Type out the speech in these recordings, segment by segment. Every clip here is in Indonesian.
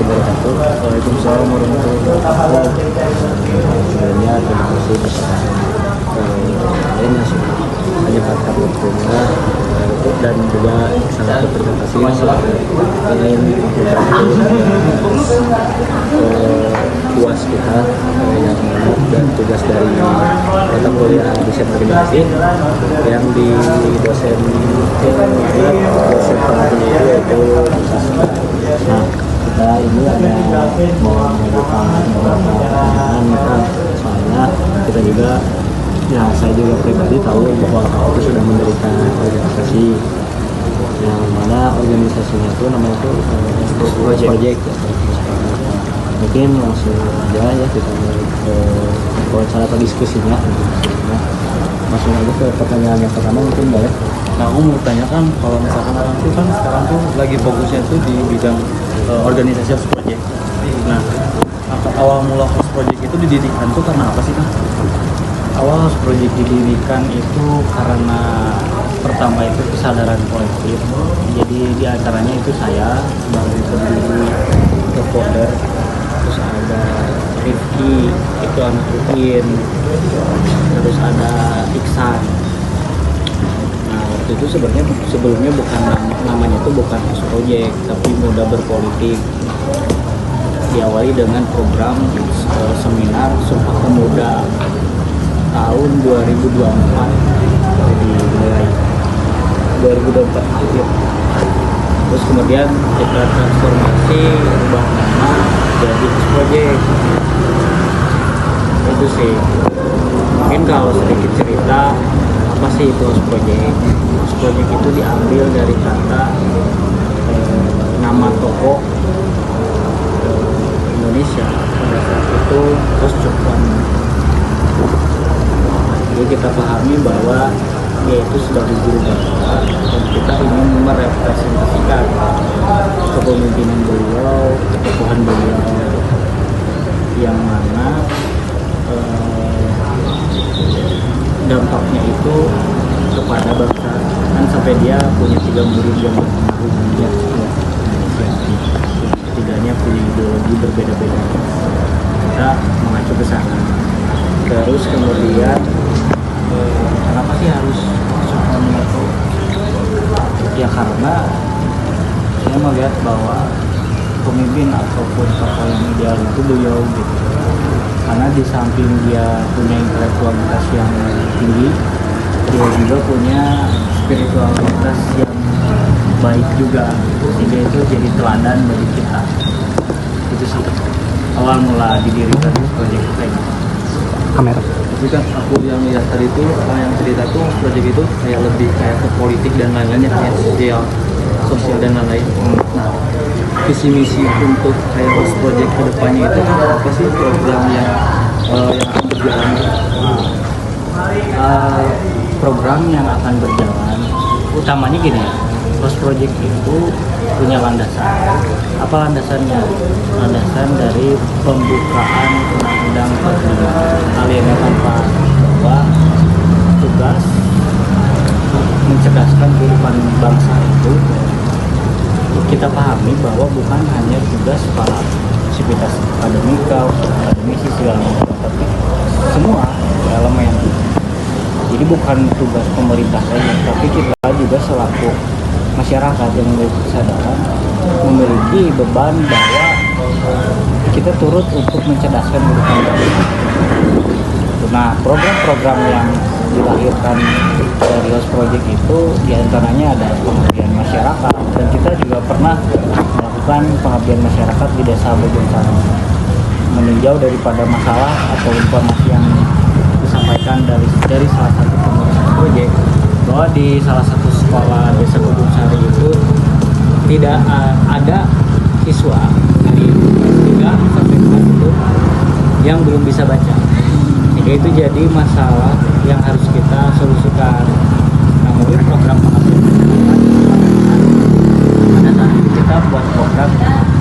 wabarakatuh. Waalaikumsalam warahmatullahi wabarakatuh. Sebelumnya terima kasih bersama kalian yang sudah menyempatkan waktunya dan juga sangat berterima kasih ingin membantu puas kita yang dan tugas dari mata kuliah desain organisasi yang di dosen pengampunya yaitu Nah, kita ini ada mau mengajukan beberapa pertanyaan, soalnya kita juga saya juga pribadi tahu bahwa aku itu sudah mendirikan organisasi yang mana organisasinya itu namanya itu project ya. Mungkin langsung aja ya kita mulai wawancara atau diskusinya. Langsung aja ke pertanyaan yang pertama mungkin boleh. Nah, aku mau tanyakan kalau misalkan orang tuh kan sekarang tuh lagi fokusnya tuh di bidang organisasi host project. Nah, awal mula host project itu didirikan tuh karena apa sih kan? Awal host project didirikan itu karena pertama itu kesadaran kolektif. Jadi di antaranya itu saya sebagai pendiri co-founder, terus ada Rifki itu anak Rukin, terus ada Iksan. Nah waktu itu sebenarnya sebelumnya bukan namanya itu bukan host project tapi Muda Berpolitik. Diawali dengan program seminar Sumpah Pemuda tahun 2024, jadi mulai 2024 akhir. Terus kemudian kita transformasi ubah nama jadi host project. Itu sih mungkin kalau sedikit cerita apa sih itu host project. Host project itu diambil dari kata nama toko Indonesia pada saat itu host cukup. Jadi kita pahami bahwa dia itu sebagai guru bangsa dan kita ingin merepresentasikan kepemimpinan beliau, ketokohan beliau yang mana dampaknya itu kepada bangsa kan sampai dia punya 3 murid yang berpengaruh di Indonesia. Ketiganya punya ideologi berbeda-beda. Kita mengacu ke sana. Terus kemudian kenapa sih harus itu? Ya karena saya melihat bahwa pemimpin ataupun tokoh yang ideal itu beliau gitu. Karena di samping dia punya intelektualitas yang tinggi, dia juga punya spiritualitas yang baik juga, sehingga itu jadi teladan bagi kita. Itu sih awal mula didirikan proyek kita ini. Kamera. Tapi kan aku yang lihat tadi itu yang cerita tuh proyek itu kayak lebih kayak ke politik dan lain-lainnya, kayak sosial dan lain-lain. Nah, visi misi untuk kayak host project kedepannya itu apa sih program yang akan berjalan? Program yang akan berjalan utamanya gini ya, host project itu punya landasan. Apa landasannya? Landasan dari pembukaan Undang-Undang 45 aliannya tanpa bahwa tugas mencerdaskan kehidupan bangsa itu kita pahami bahwa bukan hanya tugas para sivitas akademika, akademisi segala macam, tapi semua elemen. Jadi bukan tugas pemerintah saja, tapi kita juga selaku masyarakat yang memiliki kesadaran memiliki beban bahwa kita turut untuk mencerdaskan kehidupan bangsa. Nah, program-program yang dilahirkan dari host project itu diantaranya ada pengabdian masyarakat, dan kita juga pernah melakukan pengabdian masyarakat di desa Bojongkang, meninjau daripada masalah atau informasi yang disampaikan dari salah satu pengurus proyek bahwa di salah satu sekolah desa Bojongkang itu tidak ada siswa dari 3 sampai 4 itu yang belum bisa baca. Sehingga itu jadi masalah yang harus kita solusikan. Nah, melalui program pengabdian pada saat itu kita buat program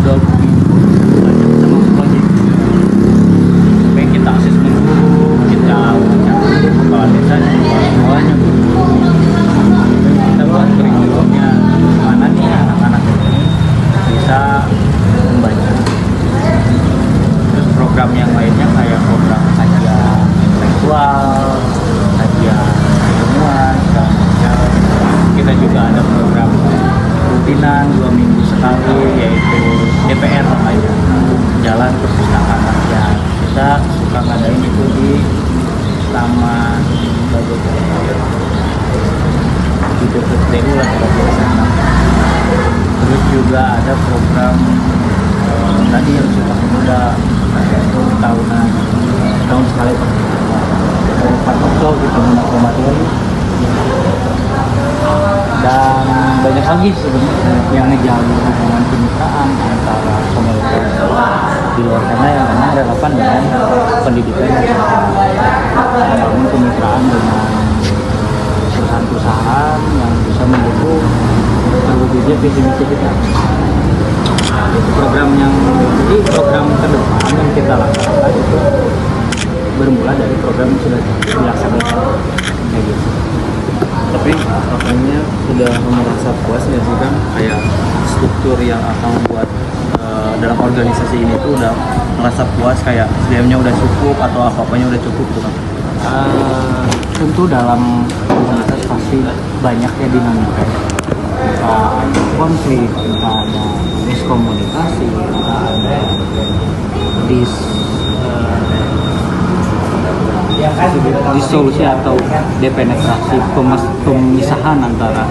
Dolby baca sama proyek. Sampai kita asesmen guru, kita wawancara kepala desa, semuanya kita buat kurikulumnya mana nih anak-anak ini bisa membaca. melalui yaitu DPR lah ya, jalan perpustakaan rakyat. Kita suka ngadain itu di taman di dekat DU lah kalau di sana. Terus juga ada program tadi yang suka muda itu tahunan tahun sekali Pak Tokso gitu materi dan banyak lagi sebenarnya yang ngejalin hubungan kemitraan antara komunitas di luar sana yang memang relevan dengan pendidikan membangun kemitraan dengan perusahaan-perusahaan yang bisa mendukung terwujudnya visi misi kita. Itu program ke depan yang kita laksanakan itu bermula dari program yang sudah dilaksanakan kayak gitu. Tapi makanya sudah merasa puas nggak sih kan kayak struktur yang akan buat dalam organisasi ini tuh udah merasa puas kayak SDM-nya udah cukup atau apa-apanya udah cukup tuh kan? Tentu dalam komunitas pasti banyak ya dinamika. Ada konflik, ada miskomunikasi, ada disolusi atau depenetrasi, pemisahan antara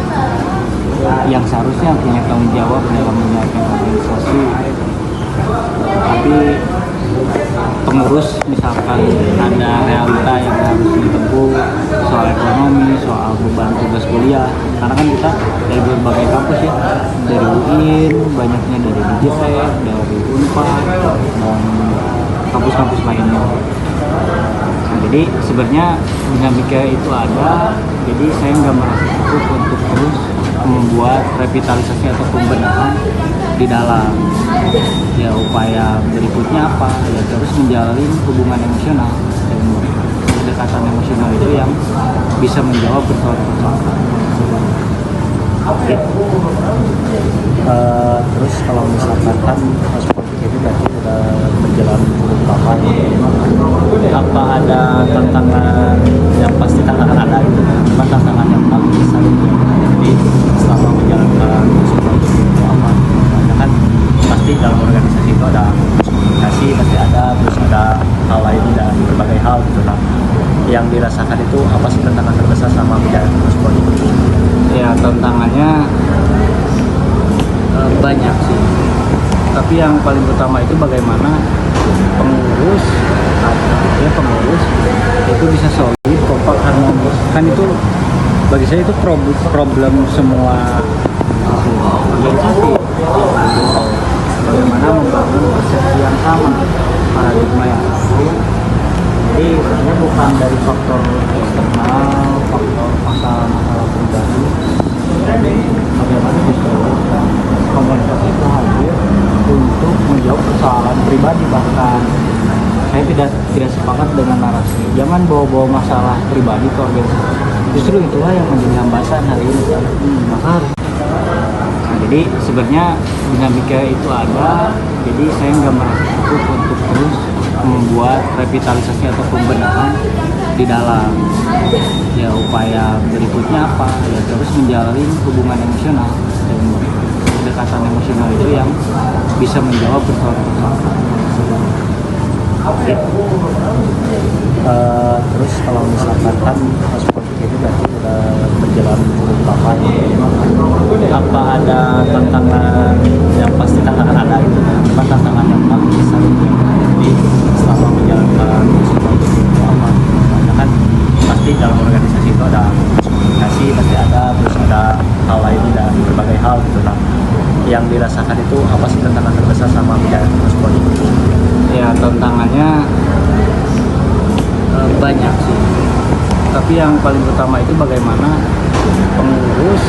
yang seharusnya punya tanggung jawab dalam menjalankan organisasi, tapi pengurus misalkan ada realita yang harus ditempuh soal ekonomi, soal beban tugas kuliah, karena kan kita dari berbagai kampus ya, dari UIN, banyaknya dari DJTEK, dari UNPAD, dan kampus-kampus lainnya. Nah, jadi sebenarnya dinamika itu ada, jadi saya nggak merasa cukup untuk terus membuat revitalisasi atau pembenahan di dalam. Ya upaya berikutnya apa? Ya terus menjalin hubungan emosional dan kedekatan emosional itu yang bisa menjawab persoalan-persoalan. Oke. Terus kalau misalkan kan politik itu berarti sudah berjalan cukup lama. Apa ada tantangan yang pasti tantangan ada gitu? Apa tantangan yang paling besar? Jadi selama menjalankan politik itu apa? Karena kan pasti dalam organisasi itu ada komunikasi, pasti ada, terus ada hal lain dan berbagai hal gitu kan. Yang dirasakan itu apa sih tantangan terbesar sama menjalankan politik? Ya tantangannya banyak sih, tapi yang paling utama itu bagaimana pengurus itu bisa solid, kompak, harmonis. Kan itu bagi saya itu problem semua organisasi. Bagaimana membangun persepsi yang sama, paradigma yang sama. Jadi sebenarnya bukan dari faktor eksternal, faktor masalah pribadi. Jadi bagaimana justru komunitas itu hadir untuk menjawab persoalan pribadi, bahkan saya tidak sepakat dengan narasi jangan bawa-bawa masalah pribadi ke organisasi. Justru itulah yang menjadi hambatan hari ini. Maka jadi sebenarnya dinamika itu ada, jadi saya nggak merasa cukup untuk terus membuat revitalisasi atau pembenahan di dalam. Ya upaya berikutnya apa? Ya terus menjalin hubungan emosional dan kedekatan emosional itu yang bisa menjawab persoalan-persoalan. Oke. Terus kalau misalkan kan politik itu berarti sudah berjalan cukup lama. Apa ada tantangan yang pasti tantangan ada gitu? Apa tantangan yang paling besar? Jadi selama menjalankan politik itu apa? Karena kan pasti dalam organisasi itu ada komunikasi, pasti ada, terus ada hal lain dan berbagai hal gitu kan. Yang dirasakan itu apa sih tantangan terbesar sama menjalankan politik? Ya tantangannya banyak sih, tapi yang paling utama itu bagaimana pengurus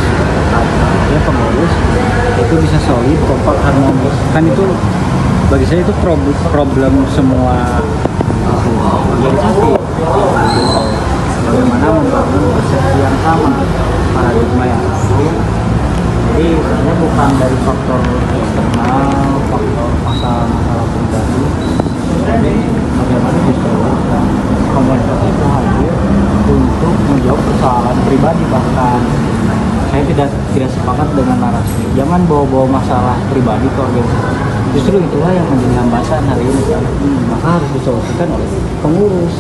itu bisa solid, kompak, harmonis. Kan itu bagi saya itu problem semua organisasi. Bagaimana membangun persepsi yang sama, paradigma yang sama. Jadi sebenarnya bukan dari faktor eksternal, faktor masalah pribadi. Jadi bagaimana justru komunitas itu hadir untuk menjawab persoalan pribadi, bahkan saya tidak sepakat dengan narasi jangan bawa-bawa masalah pribadi pribadi ke organisasi. Justru itulah yang menjadi hambatan hari ini kan. Maka harus disolusikan oleh pengurus,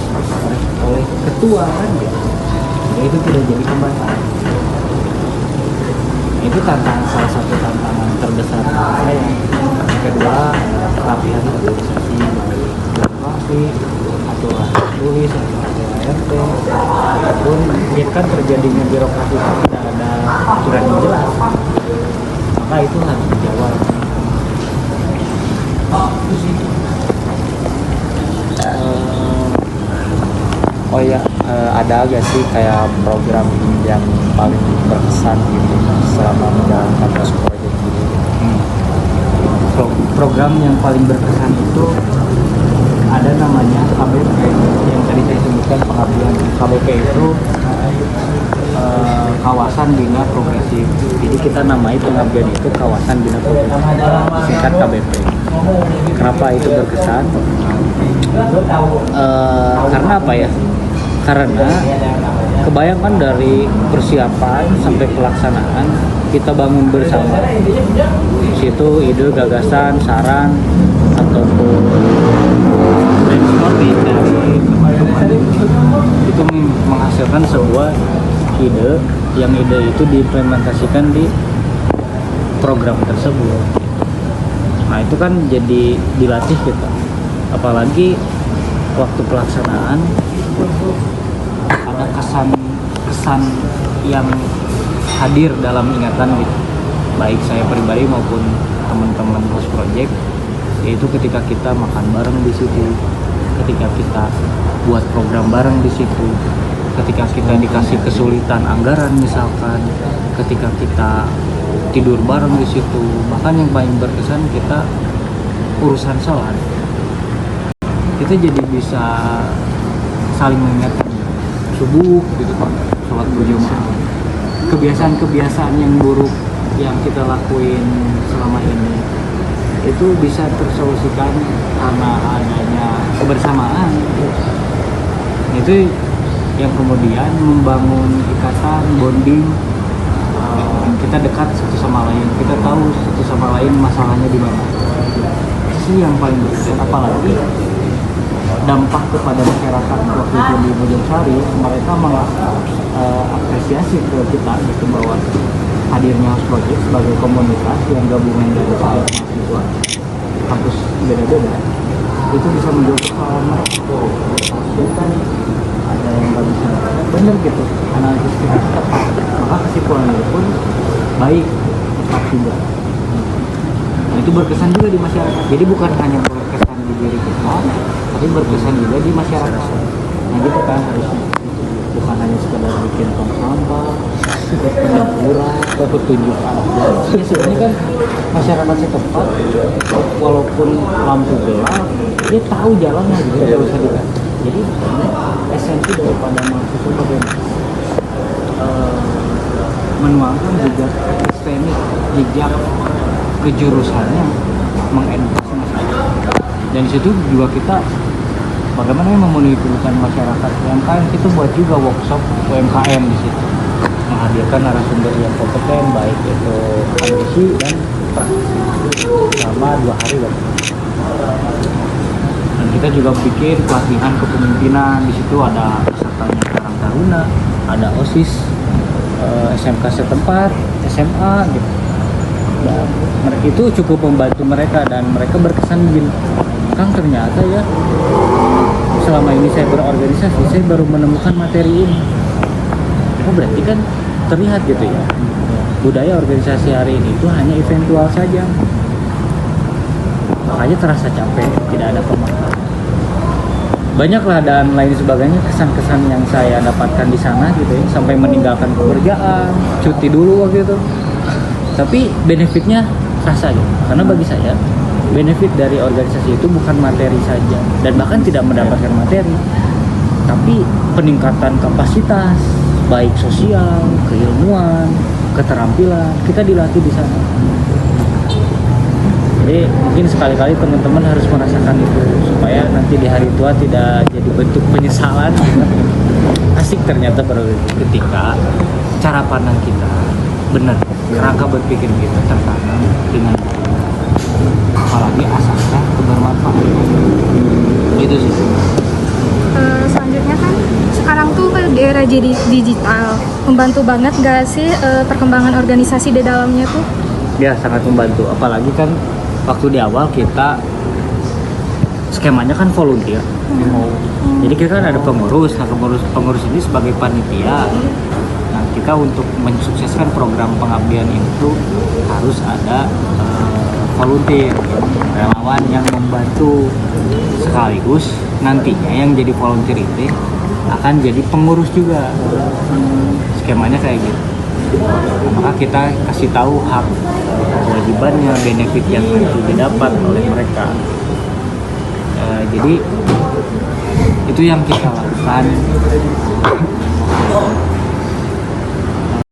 oleh ketua kan gitu. Ya, itu tidak jadi hambatan. Itu tantangan, salah satu tantangan terbesar saya. Kedua, pelatihan organisasi birokrasi, aturan tulis, aturan ART, ataupun ya kan terjadinya birokrasi itu tidak ada aturan yang jelas, maka itu harus dijawab. Oh ya, ada gak sih kayak program yang paling berkesan gitu selama menjalankan Host Project ini? Program yang paling berkesan itu ada namanya KBP yang tadi saya sebutkan, pengabdian. KBP itu kawasan bina progresif. Jadi kita namai pengabdian itu kawasan bina progresif, singkat KBP. Kenapa itu berkesan? Karena apa ya? Karena kebayangkan dari persiapan sampai pelaksanaan kita bangun bersama. Di situ ide, gagasan, saran ataupun brainstorming dari teman-teman itu menghasilkan sebuah ide, yang ide itu diimplementasikan di program tersebut. Nah itu kan jadi dilatih kita, apalagi waktu pelaksanaan ada kesan yang hadir dalam ingatan gitu, baik saya pribadi maupun teman-teman Host Project, yaitu ketika kita makan bareng di situ, ketika kita buat program bareng di situ, ketika kita dikasih kesulitan anggaran misalkan, ketika kita tidur bareng di situ, bahkan yang paling berkesan kita urusan sholat, kita jadi bisa saling mengingatkan subuh gitu kan, sholat berjamaah. Kebiasaan-kebiasaan yang buruk yang kita lakuin selama ini itu bisa tersolusikan karena adanya kebersamaan. Itu yang kemudian membangun ikatan, bonding. Kita dekat satu sama lain, kita tahu satu sama lain masalahnya di mana. Itu sih yang paling berkesan. Apalagi dampak kepada masyarakat waktu itu di Bojongsari, mereka mengapresiasi ke kita gitu, bahwa hadirnya Host Project sebagai komunitas yang gabungan dari para mahasiswa kampus beda-beda itu bisa menjawab persoalan mereka. Itu kan ada yang nggak bisa bener gitu, analisis kita tepat, maka kesimpulannya pun baik, tepat juga. Nah itu berkesan juga di masyarakat. Jadi bukan hanya berkesan di diri kita, tapi berkesan juga di masyarakat. Nah gitu kan harusnya, bukan hanya sekedar bikin tong sampah, hiburan, atau petunjuk anak jalan. Ya sebenarnya kan masyarakat setempat, walaupun lampu gelap, dia tahu jalannya gitu, terus juga. Jadi esensi daripada mahasiswa bagaimana menuangkan jejak epistemik, jejak kejurusannya, mengedukasi masyarakat. Dan di situ juga kita bagaimana memenuhi kebutuhan masyarakat UMKM. Kita buat juga workshop UMKM di situ, menghadirkan narasumber yang kompeten, baik itu teorisi dan praktisi, selama 2 hari. Dan kita juga bikin pelatihan kepemimpinan. Di situ ada pesertanya Karang Taruna, ada OSIS SMK setempat, SMA gitu. Dan itu cukup membantu mereka, dan mereka berkesan begini, Kang ternyata ya selama ini saya berorganisasi, saya baru menemukan materi ini. Oh berarti kan terlihat gitu ya, budaya organisasi hari ini itu hanya eventual saja, makanya terasa capek, tidak ada pemaknaan. Banyaklah dan lain sebagainya kesan-kesan yang saya dapatkan di sana gitu ya, sampai meninggalkan pekerjaan, cuti dulu waktu itu. Tapi benefitnya terasa gitu, karena bagi saya benefit dari organisasi itu bukan materi saja, dan bahkan tidak mendapatkan materi, tapi peningkatan kapasitas, baik sosial, keilmuan, keterampilan, kita dilatih di sana. Jadi mungkin sekali-kali teman-teman harus merasakan itu, supaya nanti di hari tua tidak jadi bentuk penyesalan. Asik ternyata ketika cara pandang kita benar, kerangka berpikir kita tertanam dengan teknologi digital membantu banget gak sih perkembangan organisasi di dalamnya tuh? Ya sangat membantu, apalagi kan waktu di awal kita skemanya kan volunteer. Jadi kita kan ada pengurus, nah pengurus ini sebagai panitia. Nah kita untuk mensukseskan program pengabdian itu harus ada volunteer, relawan yang membantu, sekaligus nantinya yang jadi volunteer itu akan jadi pengurus juga. Skemanya kayak gitu. Nah, maka kita kasih tahu hak, kewajibannya, benefit yang nanti didapat oleh mereka. Jadi itu yang kita lakukan.